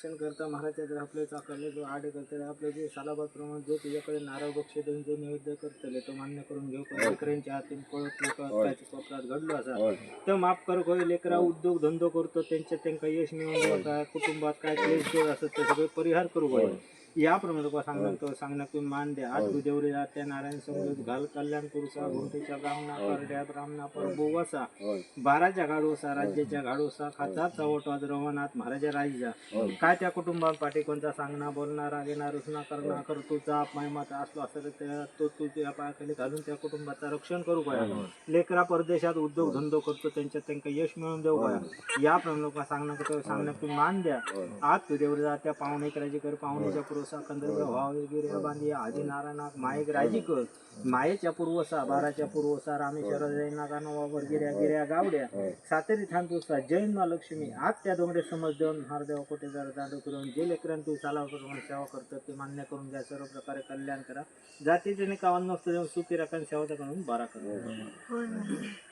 रक्षण करता महाराजाकडे आपले चाकरले जो आडे करतले आपले जे सालाबाप्रमाणे जो तुझ्याकडे नारळ बक्षे देऊन जो नैवेद्य करतले तो मान्य करून घेऊ का लेकरांच्या हातून कळत लोकांच्या कोपऱ्यात घडलो असा तर माफ कर होय लेकरा उद्योग धंदो करतो त्यांना यश मिळवून काय कुटुंबात काय क्लेश दोष असत ते सगळे परिहार करू होय याप्रमाणे सांगण्यात तुम्ही मान द्या आज देवरे त्या नारायण समजूत घाल कल्याण पुरुषा घुमटेच्या ब्राह्मणा करड्या ब्राह्मणा परभू वसा बाराच्या गाडोसा राज्याच्या गाडोसा खातात चवटवाद रवनाथ महाराजा राजा काय त्या कुटुंबात पाठी कोणता सांगणार बोलणार घेणार रुसना करणार करतोचा अपमानाचा असलो असं तो तुझ्या पायाखाली घालून त्या कुटुंबाचं रक्षण करू काय लेकरा परदेशात उद्योग धंदो करतो त्यांना यश मिळवून देऊ काय याप्रमाणे सांगण्यात तुम्ही मान द्या आज तू देवरे त्या पाहुणे करायची कर पाहुणेच्या पुरवसा कंदर्भ भाव गिर्या बांधी आजी नारायणाक मायक राजी कर मायेच्या पूर्वसा बाराच्या पूर्वसा रामेश्वर जैनाका नवावर गिऱ्या गावड्या सातेरी थांबुसा जैन मा लक्ष्मी आज त्या डोंगरे समज देऊन हारदेवा कोटे जर दांडू करून जे लेकरांनी तू चालाव करून सेवा करतो ते मान्य करून घ्या सर्व प्रकारे कल्याण करा जातीचे कावांना सुखी रकान सेवा करून बारा करा